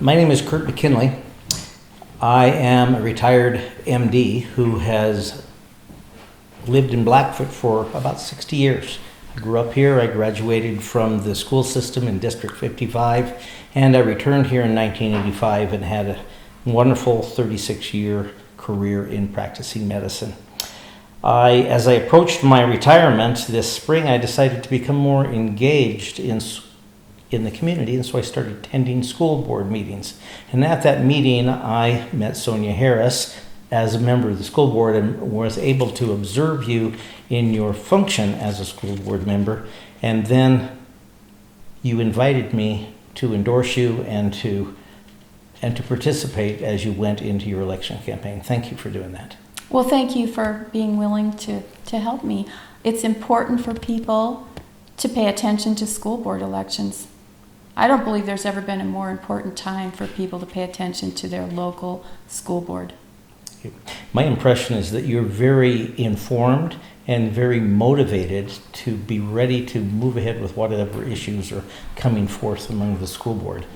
My name is Kirt McKinlay. I am a retired MD who has lived in Blackfoot for about 60 years. I grew up here. I graduated from the school system in District 55, and I returned here in 1985 and had a wonderful 36-year career in practicing medicine. As I approached my retirement this spring, I decided to become more engaged in the community, and so I started attending school board meetings. And at that meeting, I met Sonya Harris as a member of the school board and was able to observe you in your function as a school board member. And then you invited me to endorse you and to participate as you went into your election campaign. Thank you for doing that. Well, thank you for being willing to help me. It's important for people to pay attention to school board elections. I don't believe there's ever been a more important time for people to pay attention to their local school board. My impression is that you're very informed and very motivated to be ready to move ahead with whatever issues are coming forth among the school board.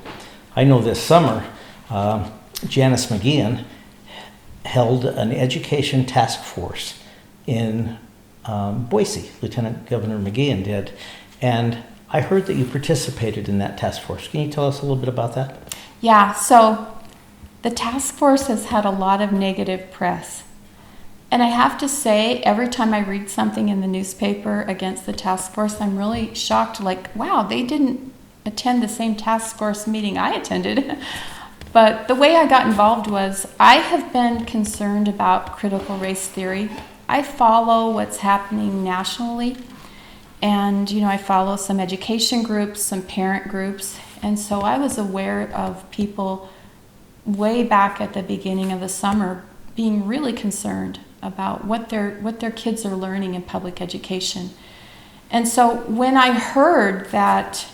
I know this summer, Janice McGeehan held an education task force in Boise. Lieutenant Governor McGeehan did, and I heard that you participated in that task force. Can you tell us a little bit about that? Yeah, so the task force has had a lot of negative press. And I have to say, every time I read something in the newspaper against the task force, I'm really shocked, like, wow, they didn't attend the same task force meeting I attended. But the way I got involved was I have been concerned about critical race theory. I follow what's happening nationally. And, I follow some education groups, some parent groups. And so I was aware of people way back at the beginning of the summer being really concerned about what their kids are learning in public education. And so when I heard that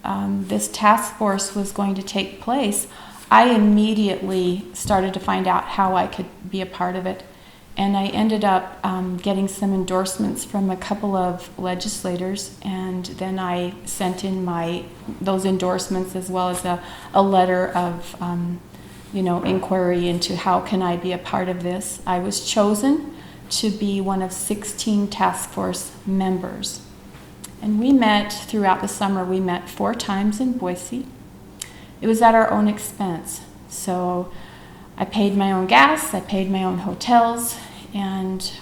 this task force was going to take place, I immediately started to find out how I could be a part of it. And I ended up getting some endorsements from a couple of legislators, and then I sent in those endorsements as well as a letter of inquiry into how can I be a part of this. I was chosen to be one of 16 task force members. And we met throughout the summer. We met 4 times in Boise. It was at our own expense. So I paid my own gas, I paid my own hotels, and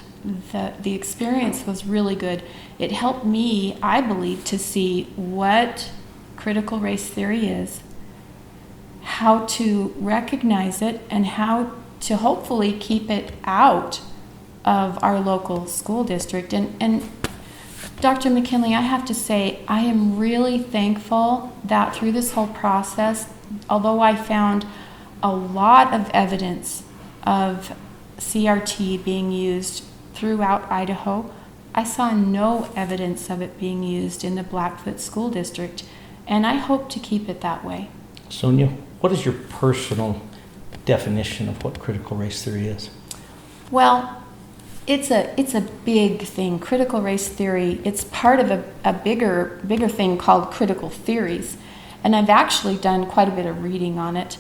the experience was really good. It helped me, I believe, to see what critical race theory is, how to recognize it, and how to hopefully keep it out of our local school district. And Dr. McKinlay, I have to say, I am really thankful that through this whole process, although I found a lot of evidence of CRT being used throughout Idaho, I saw no evidence of it being used in the Blackfoot School District, and I hope to keep it that way. Sonya, what is your personal definition of what critical race theory is? Well, it's a big thing. Critical race theory, it's part of a bigger thing called critical theories, and I've actually done quite a bit of reading on it.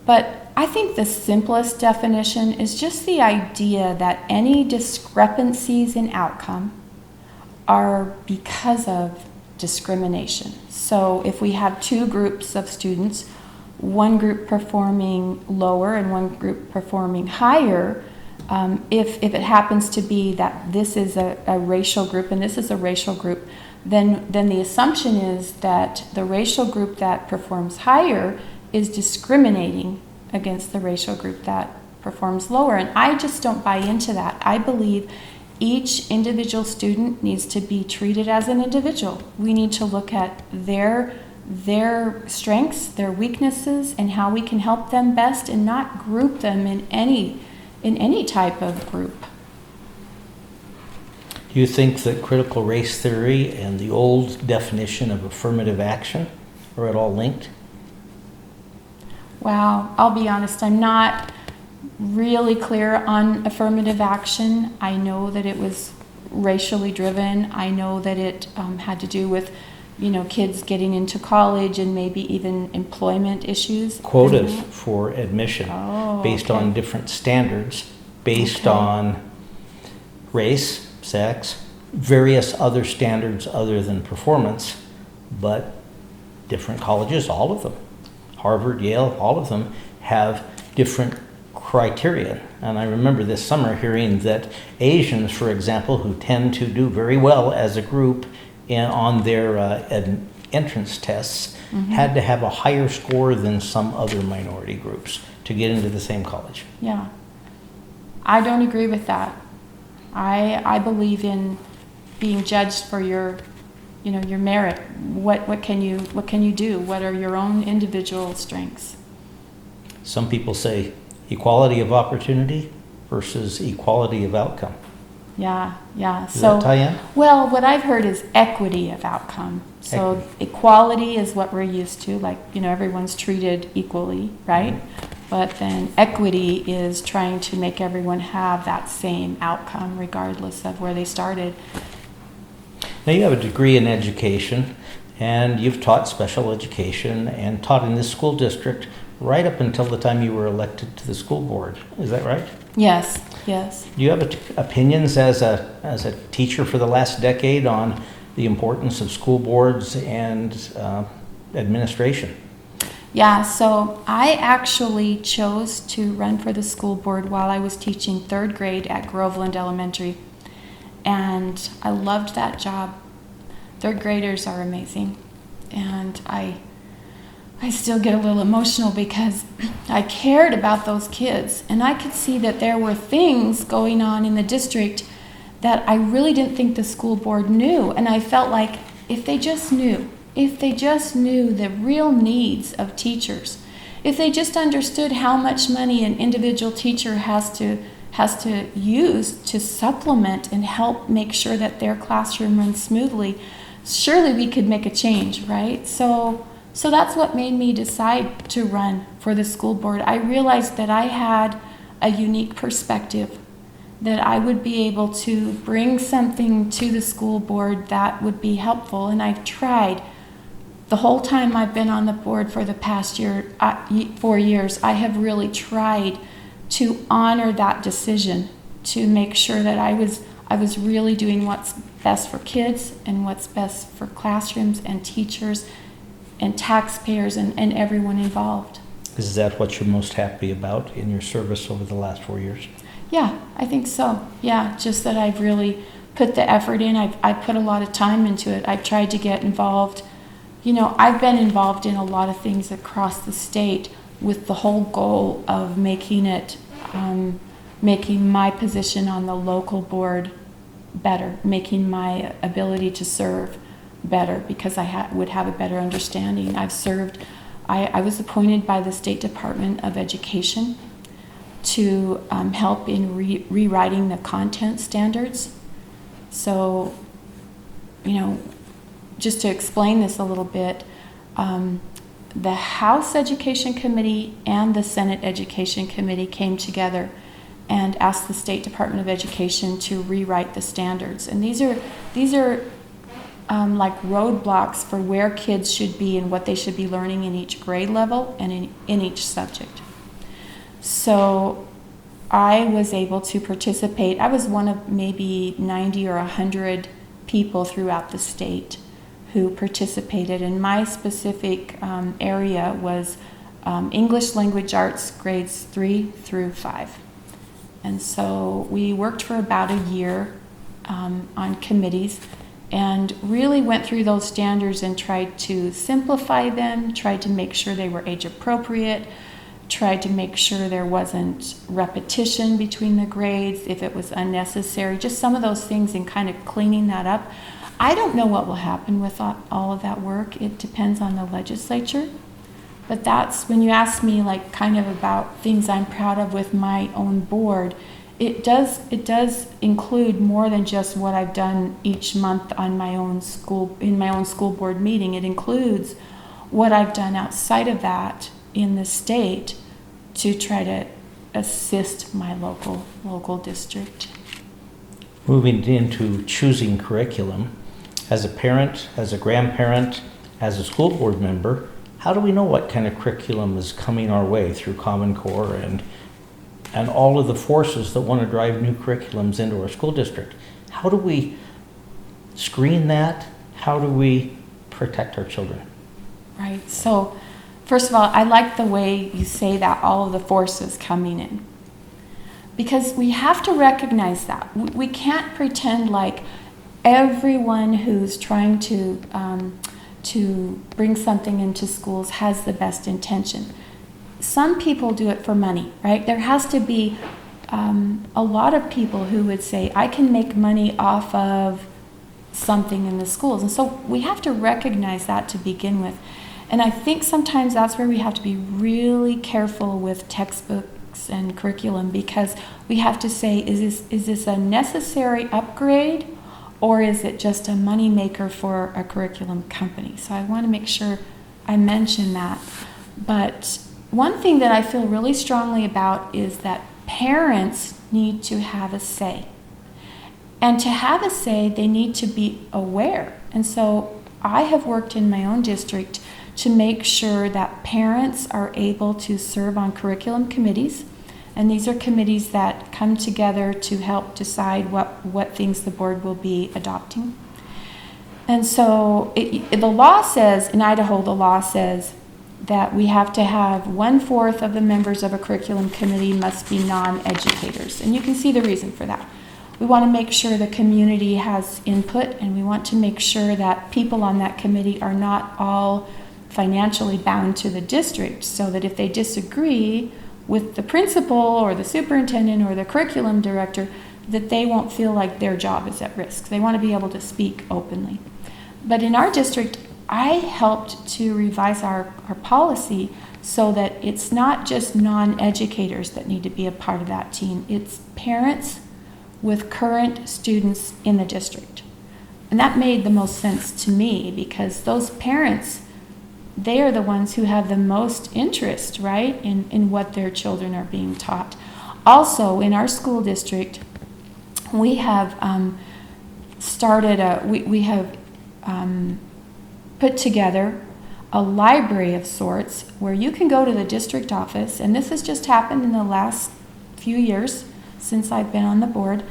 But I think the simplest definition is just the idea that any discrepancies in outcome are because of discrimination. So if we have 2 groups of students, one group performing lower and one group performing higher, if it happens to be that this is a racial group and this is a racial group, then the assumption is that the racial group that performs higher is discriminating against the racial group that performs lower. And I just don't buy into that. I believe each individual student needs to be treated as an individual. We need to look at their strengths, their weaknesses, and how we can help them best, and not group them in any type of group. Do you think that critical race theory and the old definition of affirmative action are at all linked? Wow, I'll be honest, I'm not really clear on affirmative action. I know that it was racially driven. I know that it had to do with kids getting into college and maybe even employment issues. Quotas for admission based okay. on different standards, based Okay. on race, sex, various other standards other than performance, but different colleges, all of them, Harvard, Yale, all of them have different criteria. And I remember this summer hearing that Asians, for example, who tend to do very well as a group on their entrance tests, had to have a higher score than some other minority groups to get into the same college. Yeah. I don't agree with that. I believe in being judged for your merit. What can you do? What are your own individual strengths? Some people say equality of opportunity versus equality of outcome. Yeah. Does that tie in? Well, what I've heard is equity of outcome. So Equity. equality is what we're used to, like, everyone's treated equally, right? But then equity is trying to make everyone have that same outcome regardless of where they started. Now you have a degree in education, and you've taught special education and taught in this school district right up until the time you were elected to the school board. Is that right? Yes. Do you have opinions as a teacher for the last decade on the importance of school boards and administration? Yeah, so I actually chose to run for the school board while I was teaching third grade at Groveland Elementary. And I loved that job. Third graders are amazing. And I still get a little emotional because I cared about those kids. And I could see that there were things going on in the district that I really didn't think the school board knew. And I felt like if they just knew the real needs of teachers, if they just understood how much money an individual teacher has to use to supplement and help make sure that their classroom runs smoothly, surely we could make a change, right? So that's what made me decide to run for the school board. I realized that I had a unique perspective, that I would be able to bring something to the school board that would be helpful. And I've tried. The whole time I've been on the board for the past 4 years, I have really tried to honor that decision, to make sure that I was really doing what's best for kids and what's best for classrooms and teachers and taxpayers and everyone involved. Is that what you're most happy about in your service over the last 4 years? Yeah, I think so. Yeah, just that I've really put the effort in. I've put a lot of time into it. I've tried to get involved. I've been involved in a lot of things across the state with the whole goal of making my position on the local board better, making my ability to serve better, because I would have a better understanding. I was appointed by the State Department of Education to help in rewriting the content standards. So, just to explain this a little bit, the House Education Committee and the Senate Education Committee came together and asked the State Department of Education to rewrite the standards. And these are like roadblocks for where kids should be and what they should be learning in each grade level and in each subject. So I was able to participate. I was one of maybe 90 or 100 people throughout the state who participated, and my specific area was English Language Arts grades 3 through 5. And so we worked for about a year on committees and really went through those standards and tried to simplify them, tried to make sure they were age appropriate, tried to make sure there wasn't repetition between the grades if it was unnecessary, just some of those things, and kind of cleaning that up. I don't know what will happen with all of that work. It depends on the legislature. But that's when you ask me like kind of about things I'm proud of with my own board. It does include more than just what I've done each month on my own school board meeting. It includes what I've done outside of that in the state to try to assist my local district. Moving into choosing curriculum, As a parent, as a grandparent, as a school board member, how do we know what kind of curriculum is coming our way through Common Core and all of the forces that want to drive new curriculums into our school district? How do we screen that? How do we protect our children? Right. So, first of all, I like the way you say that, all of the forces coming in. Because we have to recognize that. We can't pretend like everyone who's trying to bring something into schools has the best intention. Some people do it for money, right? There has to be a lot of people who would say, I can make money off of something in the schools. And so we have to recognize that to begin with. And I think sometimes that's where we have to be really careful with textbooks and curriculum, because we have to say, is this a necessary upgrade, or is it just a money maker for a curriculum company? So I want to make sure I mention that. But one thing that I feel really strongly about is that parents need to have a say. And to have a say, they need to be aware. And so I have worked in my own district to make sure that parents are able to serve on curriculum committees. And these are committees that come together to help decide what things the board will be adopting. And so the law says, in Idaho, the law says that we have to have 1/4 of the members of a curriculum committee must be non-educators. And you can see the reason for that. We want to make sure the community has input, and we want to make sure that people on that committee are not all financially bound to the district, so that if they disagree with the principal or the superintendent or the curriculum director, that they won't feel like their job is at risk. They want to be able to speak openly. But in our district, I helped to revise our policy so that it's not just non-educators that need to be a part of that team. It's parents with current students in the district. And that made the most sense to me, because those parents, they are the ones who have the most interest, right, in what their children are being taught. Also, in our school district, we have put together a library of sorts where you can go to the district office, and this has just happened in the last few years since I've been on the board,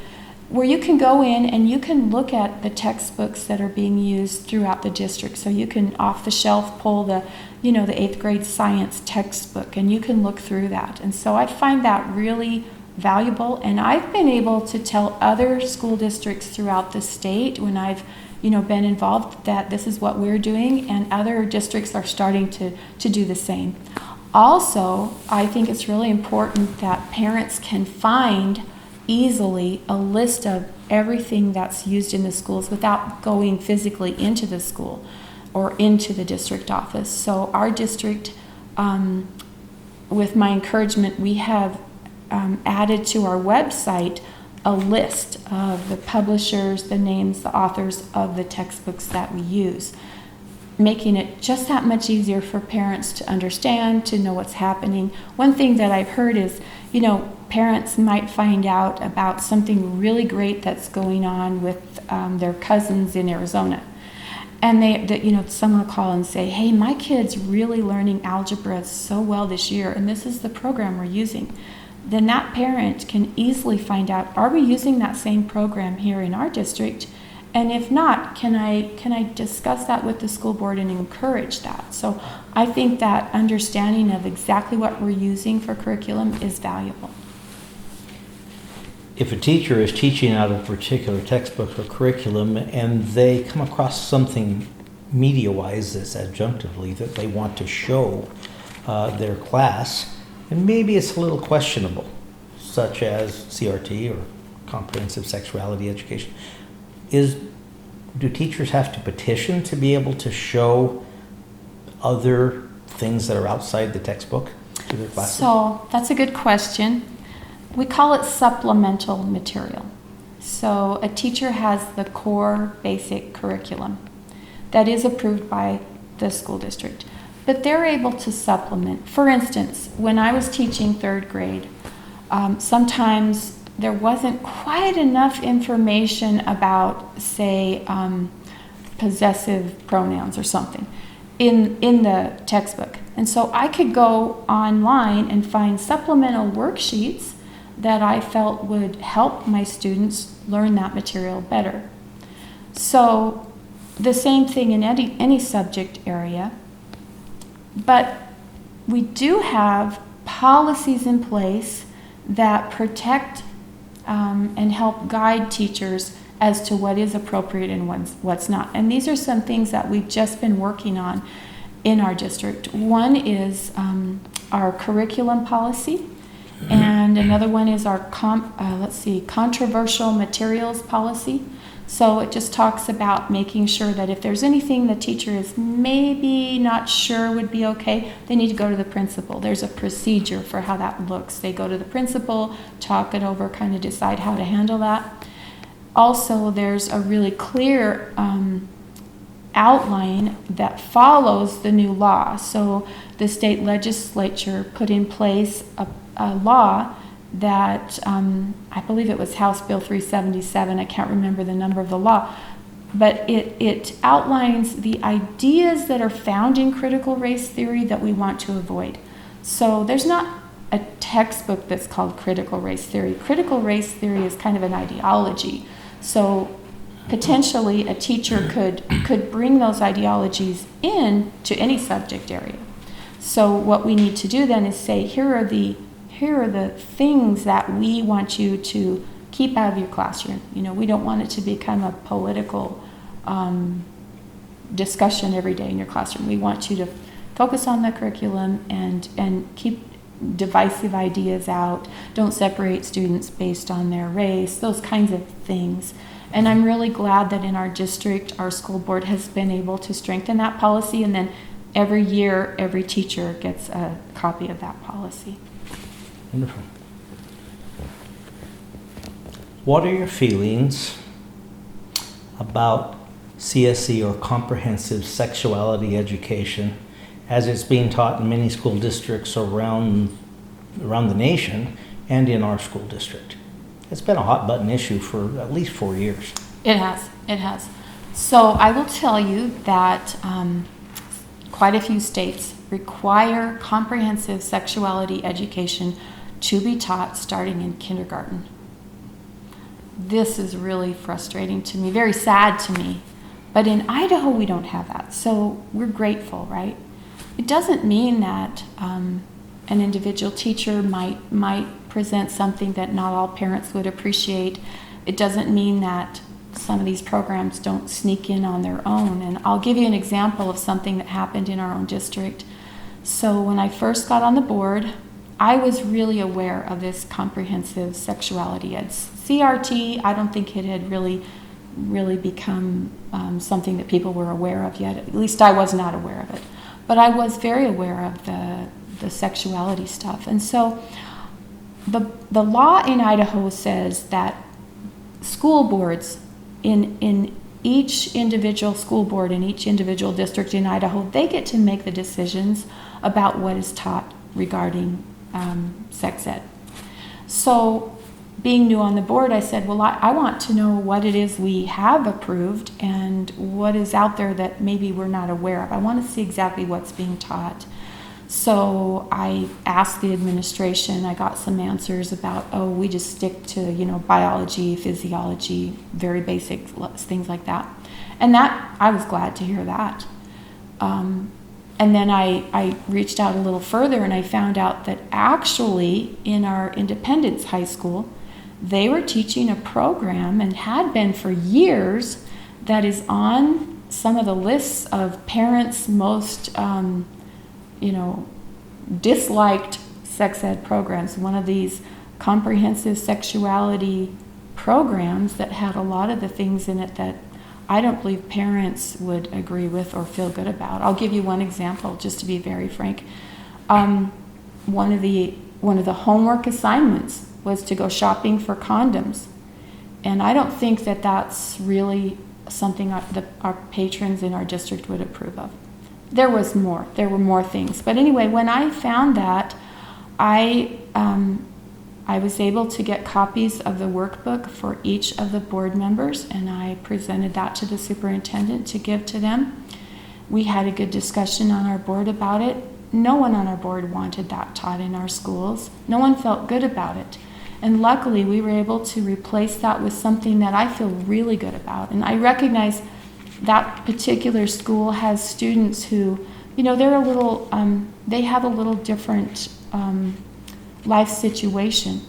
where you can go in and you can look at the textbooks that are being used throughout the district. So you can off the shelf pull the 8th grade science textbook, and you can look through that. And so I find that really valuable, and I've been able to tell other school districts throughout the state when I've been involved that this is what we're doing, and other districts are starting to do the same. Also, I think it's really important that parents can find easily a list of everything that's used in the schools without going physically into the school or into the district office. So our district, with my encouragement, we have added to our website a list of the publishers, the names, the authors of the textbooks that we use, making it just that much easier for parents to understand, to know what's happening. One thing that I've heard is, parents might find out about something really great that's going on with their cousins in Arizona. And someone will call and say, hey, my kid's really learning algebra so well this year, and this is the program we're using. Then that parent can easily find out, are we using that same program here in our district? And if not, can I discuss that with the school board and encourage that? So I think that understanding of exactly what we're using for curriculum is valuable. If a teacher is teaching out of a particular textbook or curriculum and they come across something media-wise that's adjunctively that they want to show their class, and maybe it's a little questionable, such as CRT or comprehensive sexuality education, do teachers have to petition to be able to show other things that are outside the textbook to their classes? So that's a good question. We call it supplemental material. So a teacher has the core basic curriculum that is approved by the school district, but they're able to supplement. For instance, when I was teaching 3rd grade, sometimes there wasn't quite enough information about, say, possessive pronouns or something in the textbook. And so I could go online and find supplemental worksheets that I felt would help my students learn that material better. So the same thing in any subject area, but we do have policies in place that protect and help guide teachers as to what is appropriate and what's not. And these are some things that we've just been working on in our district. One is our curriculum policy, and another one is our controversial materials policy. So it just talks about making sure that if there's anything the teacher is maybe not sure would be okay, they need to go to the principal. There's a procedure for how that looks. They go to the principal, talk it over, kind of decide how to handle that. Also, there's a really clear outline that follows the new law. So the state legislature put in place a law that I believe it was House Bill 377. I can't remember the number of the law, but it outlines the ideas that are found in critical race theory that we want to avoid. So there's not a textbook that's called critical race theory. Critical race theory is kind of an ideology. So potentially a teacher could bring those ideologies in to any subject area. So what we need to do then is say, here are the things that we want you to keep out of your classroom. We don't want it to become a political discussion every day in your classroom. We want you to focus on the curriculum and keep divisive ideas out. Don't separate students based on their race, those kinds of things. And I'm really glad that in our district, our school board has been able to strengthen that policy, and then every year, every teacher gets a copy of that policy. Wonderful. What are your feelings about CSE, or comprehensive sexuality education, as it's being taught in many school districts around the nation and in our school district? It's been a hot button issue for at least 4 years. It has. So I will tell you that quite a few states require comprehensive sexuality education to be taught starting in kindergarten. This is really frustrating to me, very sad to me. But in Idaho, we don't have that. So we're grateful, right? It doesn't mean that an individual teacher might present something that not all parents would appreciate. It doesn't mean that some of these programs don't sneak in on their own. And I'll give you an example of something that happened in our own district. So when I first got on the board, I was really aware of this comprehensive sexuality ed. CRT, I don't think it had really become something that people were aware of yet. At least I was not aware of it. But I was very aware of the sexuality stuff. And so the law in Idaho says that school boards in each individual school board in each individual district in Idaho, they get to make the decisions about what is taught regarding sex ed. So being new on the board, I said, well, I want to know what it is we have approved and what is out there that maybe we're not aware of. I want to see exactly what's being taught. So I asked the administration, I got some answers about, we just stick to, biology, physiology, very basic things like that. And that, I was glad to hear that. And then I reached out a little further and I found out that actually in our Independence High School, they were teaching a program and had been for years that is on some of the lists of parents' most disliked sex ed programs. One of these comprehensive sexuality programs that had a lot of the things in it that I don't believe parents would agree with or feel good about. I'll give you one example, just to be very frank. One of the homework assignments was to go shopping for condoms, and I don't think that that's really something that our patrons in our district would approve of. There were more things, but anyway, when I found that, I I was able to get copies of the workbook for each of the board members, and I presented that to the superintendent to give to them. We had a good discussion on our board about it. No one on our board wanted that taught in our schools. No one felt good about it. And luckily, we were able to replace that with something that I feel really good about. And I recognize that particular school has students who, they're they have a little different life situation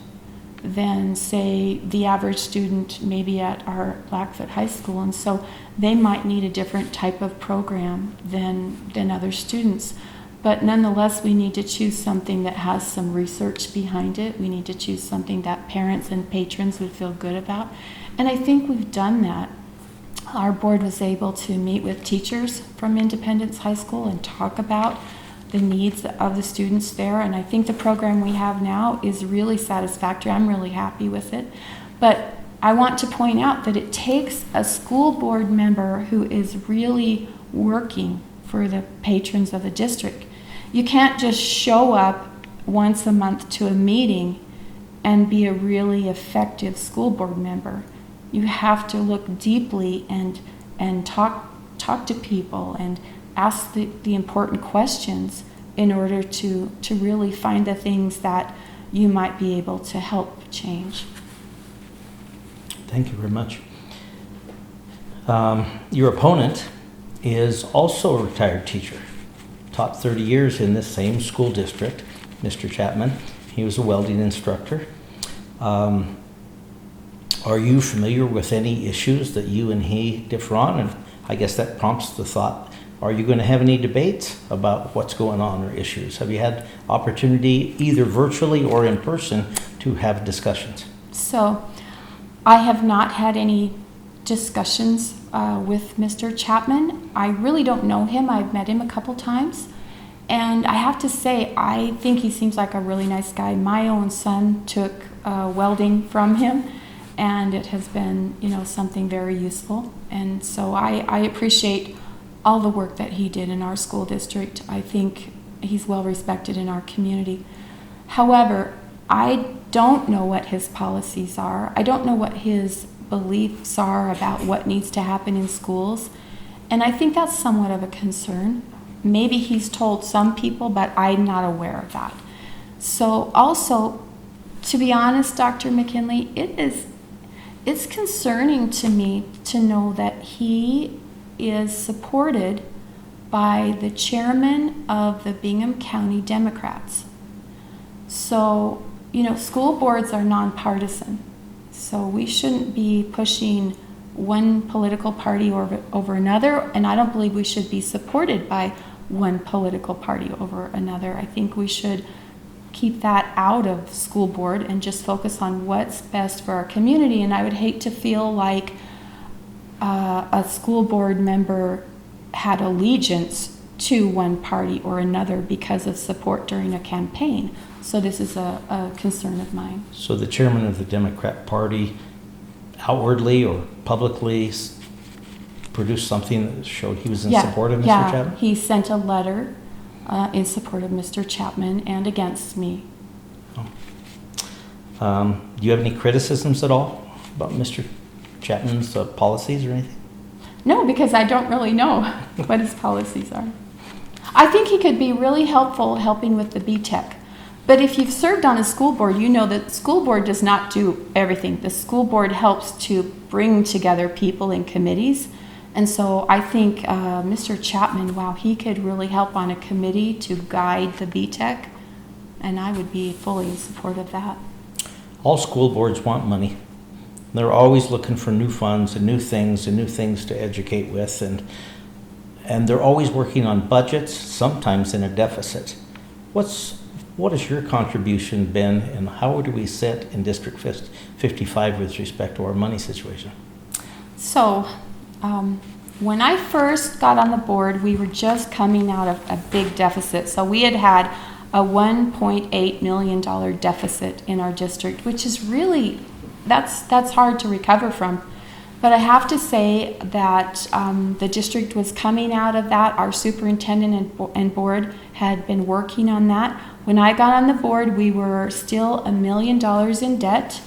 than, say, the average student maybe at our Blackfoot High School. And so they might need a different type of program than other students. But nonetheless, we need to choose something that has some research behind it. We need to choose something that parents and patrons would feel good about. And I think we've done that. Our board was able to meet with teachers from Independence High School and talk about the needs of the students there. And I think the program we have now is really satisfactory. I'm really happy with it. But I want to point out that it takes a school board member who is really working for the patrons of the district. You can't just show up once a month to a meeting and be a really effective school board member. You have to look deeply and talk to people and ask the important questions in order to really find the things that you might be able to help change. Thank you very much. Your opponent is also a retired teacher. Taught 30 years in this same school district, Mr. Chapman. He was a welding instructor. Are you familiar with any issues that you and he differ on? And I guess that prompts the thought, are you going to have any debates about what's going on or issues? Have you had opportunity, either virtually or in person, to have discussions? So, I have not had any discussions with Mr. Chapman. I really don't know him. I've met him a couple times. And I have to say, I think he seems like a really nice guy. My own son took welding from him, and it has been, something very useful. And so I appreciate all the work that he did in our school district. I think he's well respected in our community. However, I don't know what his policies are. I don't know what his beliefs are about what needs to happen in schools. And I think that's somewhat of a concern. Maybe he's told some people, but I'm not aware of that. So also, to be honest, Dr. McKinlay, it's concerning to me to know that he is supported by the chairman of the Bingham County Democrats. So, school boards are nonpartisan. So we shouldn't be pushing one political party over another, and I don't believe we should be supported by one political party over another. I think we should keep that out of school board and just focus on what's best for our community. And I would hate to feel like a school board member had allegiance to one party or another because of support during a campaign. So this is a concern of mine. So the chairman of the Democrat Party outwardly or publicly produced something that showed he was in support of Mr. Chapman? Yeah, he sent a letter in support of Mr. Chapman and against me. Do you have any criticisms at all about Mr. Chapman's policies or anything? No, because I don't really know what his policies are. I think he could be really helpful helping with the BTEC. But if you've served on a school board, you know that the school board does not do everything. The school board helps to bring together people in committees. And so I think Mr. Chapman, wow, he could really help on a committee to guide the BTEC, and I would be fully in support of that. All school boards want money. They're always looking for new funds and new things to educate with, and they're always working on budgets, sometimes in a deficit. What has your contribution been, and how do we sit in District 55 with respect to our money situation? So, when I first got on the board, we were just coming out of a big deficit. So we had a $1.8 million deficit in our district, which is really, that's hard to recover from. But I have to say that the district was coming out of that. Our superintendent and board had been working on that. When I got on the board, we were still $1 million in debt.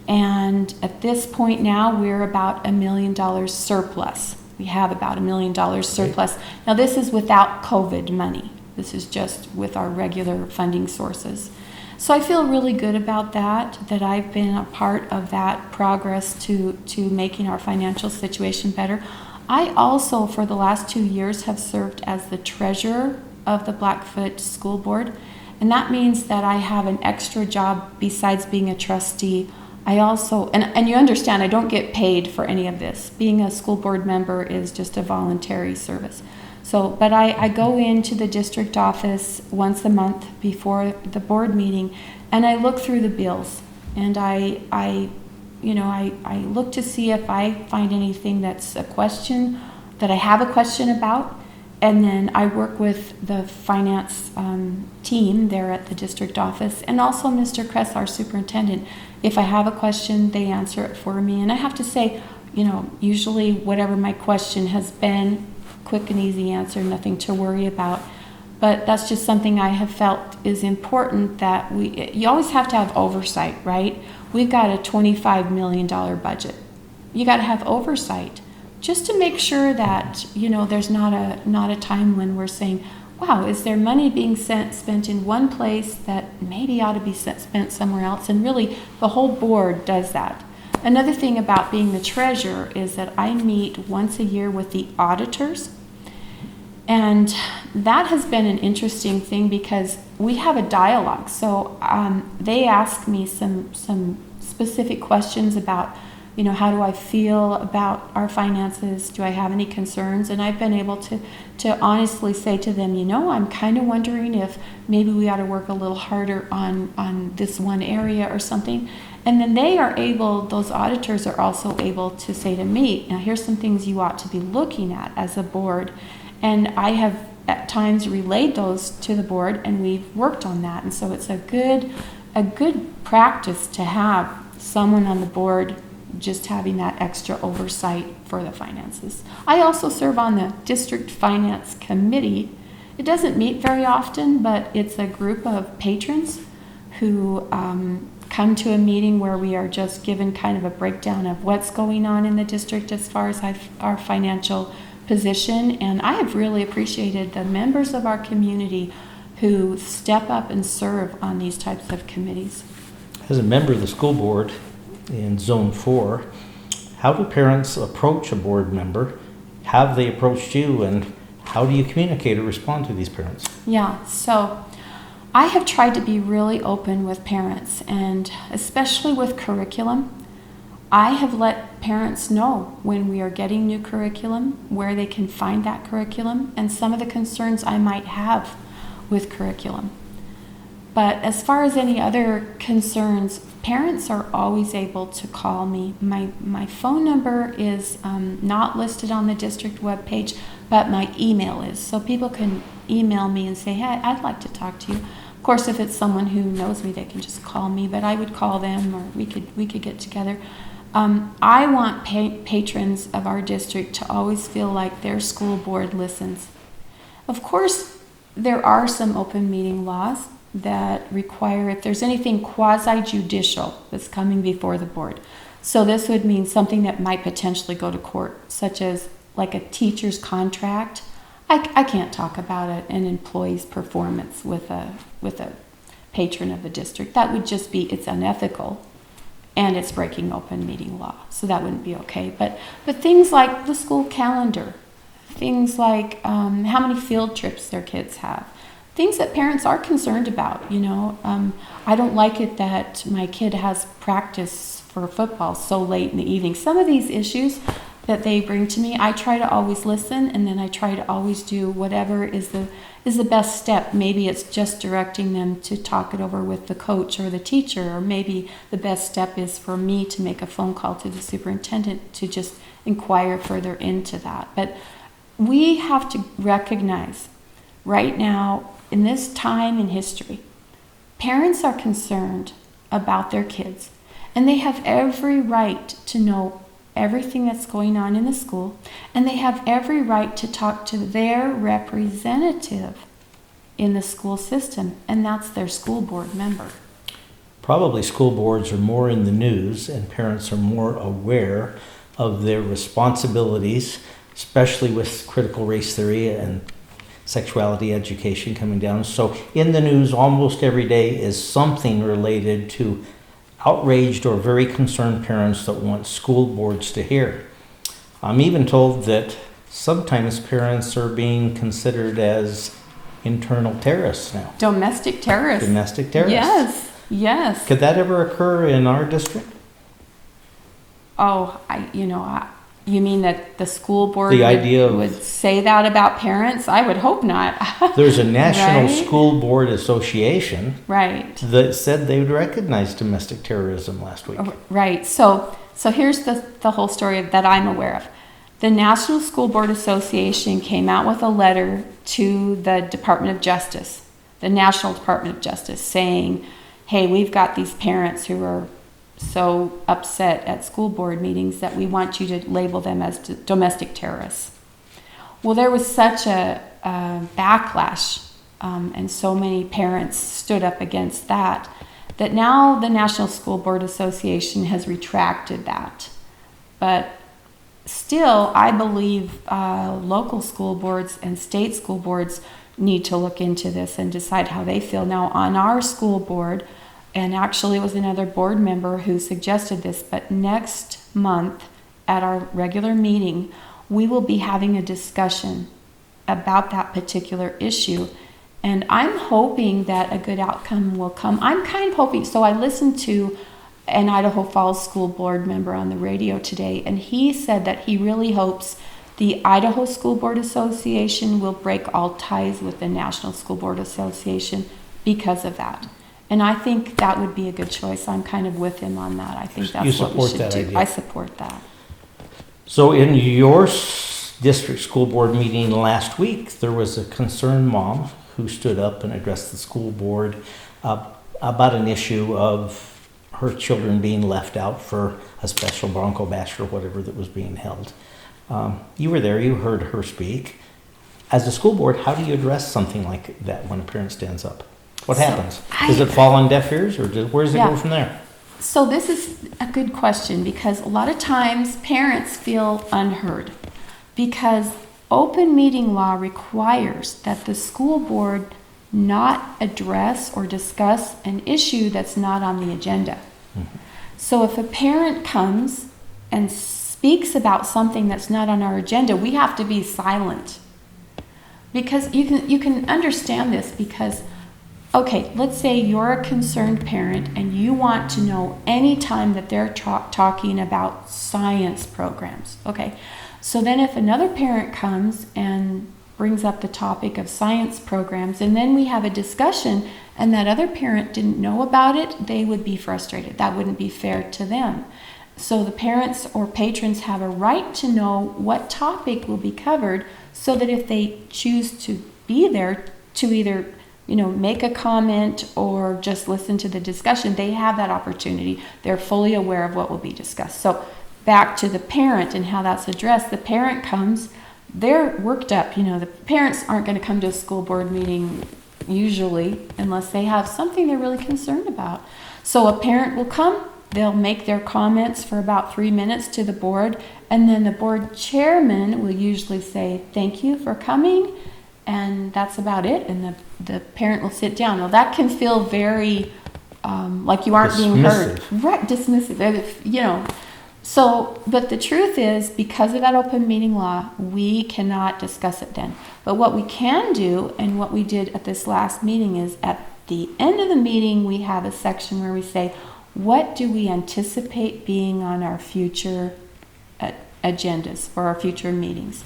And at this point now, we're about $1 million surplus. We have about $1 million surplus. Now, this is without COVID money. This is just with our regular funding sources. So I feel really good about that I've been a part of that progress to making our financial situation better. I also, for the last 2 years, have served as the treasurer of the Blackfoot School Board. And that means that I have an extra job besides being a trustee. I also, and you understand, I don't get paid for any of this. Being a school board member is just a voluntary service. So, but I go into the district office once a month before the board meeting, and I look through the bills, and I look to see if I find anything that's a question that I have a question about, and then I work with the finance team there at the district office, and also Mr. Kress, our superintendent. If I have a question, they answer it for me, and I have to say, usually whatever my question has been, quick and easy answer, nothing to worry about. But that's just something I have felt is important, that you always have to have oversight, right? We've got a $25 million budget. You got to have oversight just to make sure that, there's not a time when we're saying, wow, is there money being spent in one place that maybe ought to be spent somewhere else? And really, the whole board does that. Another thing about being the treasurer is that I meet once a year with the auditors. And that has been an interesting thing because we have a dialogue. So they ask me some specific questions about, how do I feel about our finances? Do I have any concerns? And I've been able to honestly say to them, I'm kind of wondering if maybe we ought to work a little harder on this one area or something. And then those auditors are also able to say to me, now here's some things you ought to be looking at as a board. And I have at times relayed those to the board, and we've worked on that. And so it's a good practice to have someone on the board just having that extra oversight for the finances. I also serve on the district finance committee. It doesn't meet very often, but it's a group of patrons who come to a meeting where we are just given kind of a breakdown of what's going on in the district as far as our financial position. And I have really appreciated the members of our community who step up and serve on these types of committees. As a member of the school board in Zone 4, how do parents approach a board member? Have they approached you, and how do you communicate or respond to these parents? Yeah, so I have tried to be really open with parents, and especially with curriculum. I have let parents know when we are getting new curriculum, where they can find that curriculum, and some of the concerns I might have with curriculum. But as far as any other concerns, parents are always able to call me. My phone number is not listed on the district webpage, but my email is. So people can email me and say, hey, I'd like to talk to you. Of course, if it's someone who knows me, they can just call me, but I would call them, or we could get together. I want patrons of our district to always feel like their school board listens. Of course, there are some open meeting laws that require, if there's anything quasi-judicial that's coming before the board. So this would mean something that might potentially go to court, such as like a teacher's contract. I can't talk about an employee's performance with a patron of the district. That would just be, it's unethical. And it's breaking open meeting law, so that wouldn't be okay. But things like the school calendar, things like how many field trips their kids have, things that parents are concerned about. I don't like it that my kid has practice for football so late in the evening. Some of these issues that they bring to me, I try to always listen, and then I try to always do whatever is the best step. Maybe it's just directing them to talk it over with the coach or the teacher, or maybe the best step is for me to make a phone call to the superintendent to just inquire further into that. But we have to recognize right now, in this time in history, parents are concerned about their kids, and they have every right to know everything that's going on in the school, and they have every right to talk to their representative in the school system, and that's their school board member. Probably school boards are more in the news and parents are more aware of their responsibilities, especially with critical race theory and sexuality education coming down. So in the news almost every day is something related to outraged or very concerned parents that want school boards to hear. I'm even told that sometimes parents are being considered as internal terrorists now. Domestic terrorists. Domestic terrorists. Yes, yes. Could that ever occur in our district? Oh, you mean that the school board The idea of- would say that about parents? I would hope not. There's a National Right? School Board Association Right. that said they would recognize domestic terrorism last week. Right. So here's the whole story that I'm aware of. The National School Board Association came out with a letter to the Department of Justice, the National Department of Justice, saying, hey, we've got these parents who are so upset at school board meetings that we want you to label them as domestic terrorists. Well, there was such a backlash, and so many parents stood up against that, that now the National School Board Association has retracted that. But still, I believe local school boards and state school boards need to look into this and decide how they feel. Now, on our school board, and actually it was another board member who suggested this, but next month at our regular meeting, we will be having a discussion about that particular issue. And I'm hoping that a good outcome will come. I'm kind of hoping. So I listened to an Idaho Falls school board member on the radio today, and he said that he really hopes the Idaho School Board Association will break all ties with the National School Board Association because of that. And I think that would be a good choice. I'm kind of with him on that. I think that's what we should do. Idea. I support that. So in your district school board meeting last week, there was a concerned mom who stood up and addressed the school board about an issue of her children being left out for a special Bronco Bash or whatever that was being held. You were there, you heard her speak. As a school board, how do you address something like that when a parent stands up? What happens? Does it fall on deaf ears, or where does it go from there? So this is a good question, because a lot of times parents feel unheard, because open meeting law requires that the school board not address or discuss an issue that's not on the agenda. Mm-hmm. So if a parent comes and speaks about something that's not on our agenda, we have to be silent. Because you can understand this, because okay, let's say you're a concerned parent and you want to know any time that they're talking about science programs. Okay, so then if another parent comes and brings up the topic of science programs, and then we have a discussion and that other parent didn't know about it, they would be frustrated. That wouldn't be fair to them. So the parents or patrons have a right to know what topic will be covered, so that if they choose to be there to either make a comment or just listen to the discussion, they have that opportunity. They're fully aware of what will be discussed. So back to the parent and how that's addressed. The parent comes, they're worked up. The parents aren't going to come to a school board meeting usually unless they have something they're really concerned about. So a parent will come, they'll make their comments for about 3 minutes to the board, and then the board chairman will usually say, thank you for coming, and that's about it, and the parent will sit down. Now that can feel very like you aren't being heard. Right, dismissive, So, but the truth is, because of that open meeting law, we cannot discuss it then. But what we can do, and what we did at this last meeting, is at the end of the meeting, we have a section where we say, what do we anticipate being on our future agendas for our future meetings?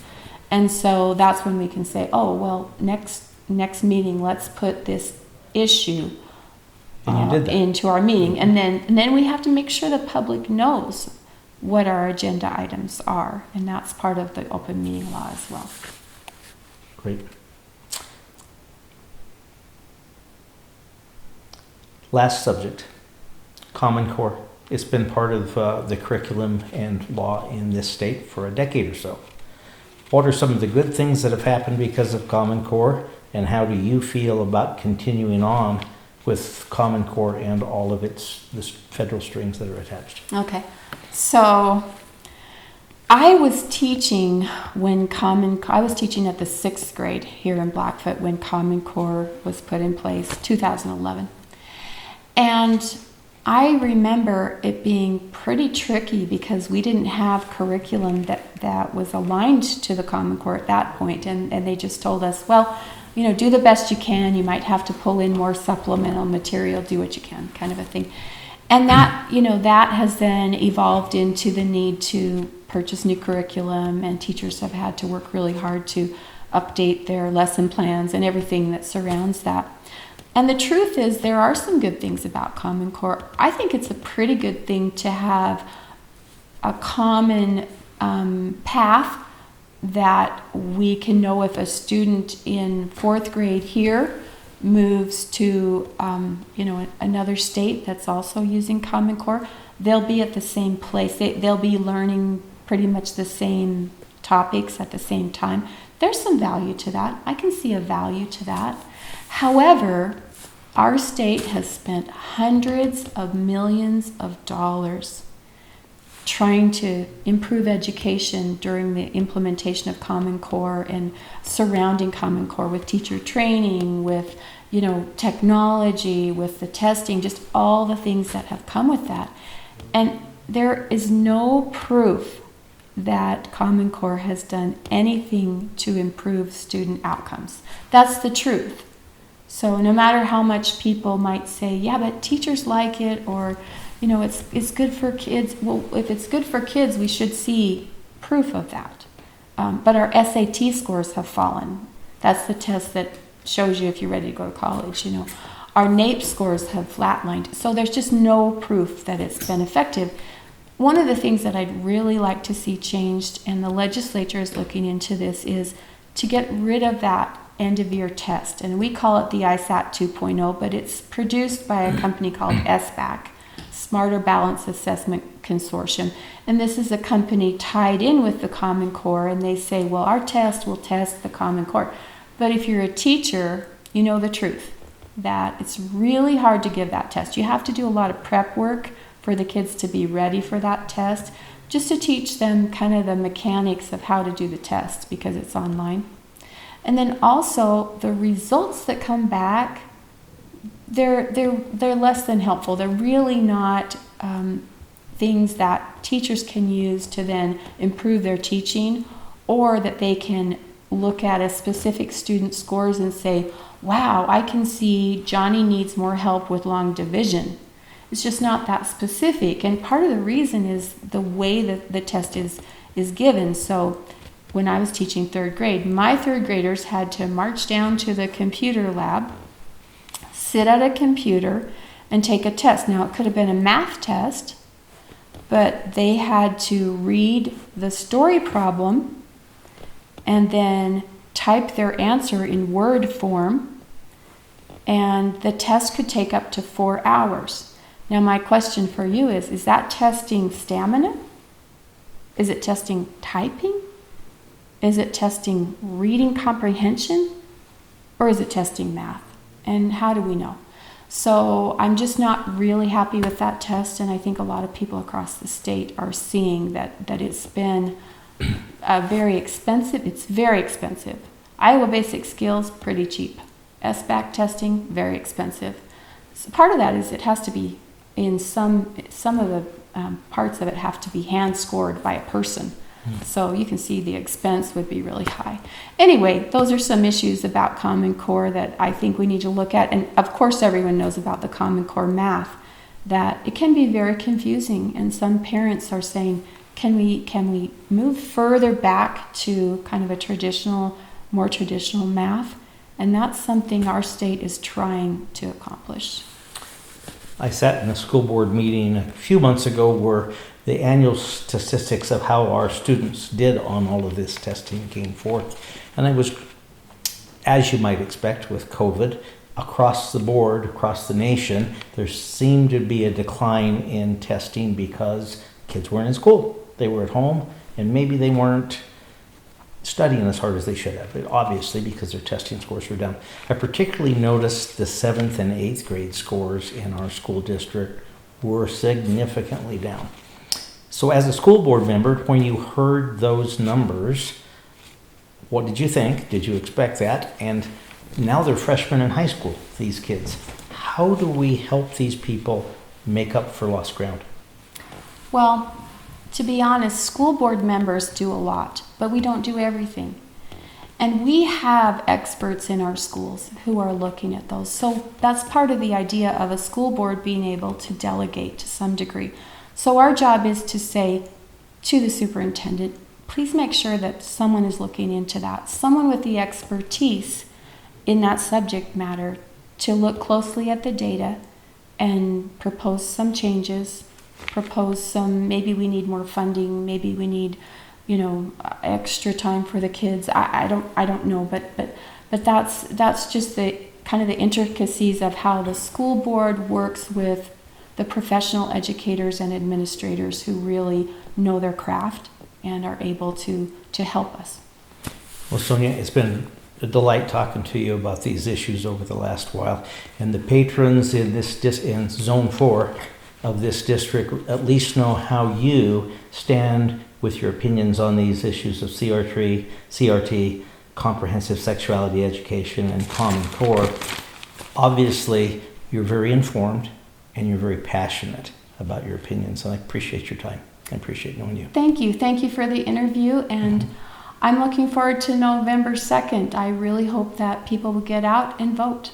And so that's when we can say, oh, well, next meeting, let's put this issue into our meeting. And then we have to make sure the public knows what our agenda items are. And that's part of the open meeting law as well. Great. Last subject, Common Core. It's been part of the curriculum and law in this state for a decade or so. What are some of the good things that have happened because of Common Core, and how do you feel about continuing on with Common Core and all of the federal strings that are attached? Okay, so I was teaching I was teaching at the 6th grade here in Blackfoot when Common Core was put in place, 2011. And I remember it being pretty tricky because we didn't have curriculum that was aligned to the Common Core at that point. And they just told us, well, do the best you can. You might have to pull in more supplemental material, do what you can, kind of a thing. And that, that has then evolved into the need to purchase new curriculum, and teachers have had to work really hard to update their lesson plans and everything that surrounds that. And the truth is, there are some good things about Common Core. I think it's a pretty good thing to have a common path that we can know if a student in 4th grade here moves to another state that's also using Common Core, they'll be at the same place. They'll be learning pretty much the same topics at the same time. There's some value to that. I can see a value to that. However, our state has spent hundreds of millions of dollars trying to improve education during the implementation of Common Core and surrounding Common Core with teacher training, with technology, with the testing, just all the things that have come with that. And there is no proof that Common Core has done anything to improve student outcomes. That's the truth. So no matter how much people might say, yeah, but teachers like it, or it's good for kids. Well, if it's good for kids, we should see proof of that. But our SAT scores have fallen. That's the test that shows you if you're ready to go to college. Our NAEP scores have flatlined. So there's just no proof that it's been effective. One of the things that I'd really like to see changed, and the legislature is looking into this, is to get rid of that end-of-year test. And we call it the ISAT 2.0, but it's produced by a company called SBAC, Smarter Balance Assessment Consortium. And this is a company tied in with the Common Core, and they say, well, our test will test the Common Core. But if you're a teacher, you know the truth, that it's really hard to give that test. You have to do a lot of prep work for the kids to be ready for that test, just to teach them kind of the mechanics of how to do the test because it's online. And then also the results that come back, they're less than helpful. They're really not things that teachers can use to then improve their teaching, or that they can look at a specific student scores and say, wow, I can see Johnny needs more help with long division. It's just not that specific. And part of the reason is the way that the test is given. So when I was teaching 3rd grade, my 3rd graders had to march down to the computer lab, sit at a computer, and take a test. Now, it could have been a math test, but they had to read the story problem and then type their answer in Word form, and the test could take up to 4 hours. Now, my question for you is that testing stamina? Is it testing typing? Is it testing reading comprehension? Or is it testing math? And how do we know? So I'm just not really happy with that test, and I think a lot of people across the state are seeing that it's been very expensive. It's very expensive. Iowa Basic Skills, pretty cheap. SBAC testing, very expensive. So part of that is it has to be in some of the parts of it have to be hand scored by a person. So you can see the expense would be really high. Anyway, those are some issues about Common Core that I think we need to look at. And of course, everyone knows about the Common Core math, that it can be very confusing. And some parents are saying, can we move further back to kind of a more traditional math? And that's something our state is trying to accomplish. I sat in a school board meeting a few months ago where the annual statistics of how our students did on all of this testing came forth. And it was, as you might expect with COVID, across the board, across the nation, there seemed to be a decline in testing because kids weren't in school. They were at home, and maybe they weren't studying as hard as they should have, obviously, because their testing scores were down. I particularly noticed the 7th and 8th grade scores in our school district were significantly down. So as a school board member, when you heard those numbers, what did you think? Did you expect that? And now they're freshmen in high school, these kids. How do we help these people make up for lost ground? Well, to be honest, school board members do a lot, but we don't do everything. And we have experts in our schools who are looking at those. So that's part of the idea of a school board being able to delegate to some degree. So our job is to say to the superintendent, please make sure that someone is looking into that, someone with the expertise in that subject matter to look closely at the data and propose some changes, propose some, maybe we need more funding, maybe we need, extra time for the kids. I don't know, but that's just the kind of the intricacies of how the school board works with the professional educators and administrators who really know their craft and are able to help us. Well, Sonya, it's been a delight talking to you about these issues over the last while. And the patrons in in Zone 4 of this district at least know how you stand with your opinions on these issues of CRT, comprehensive sexuality education, and Common Core. Obviously, you're very informed and you're very passionate about your opinions, and I appreciate your time. I appreciate knowing you. Thank you. Thank you for the interview, and I'm looking forward to November 2nd. I really hope that people will get out and vote.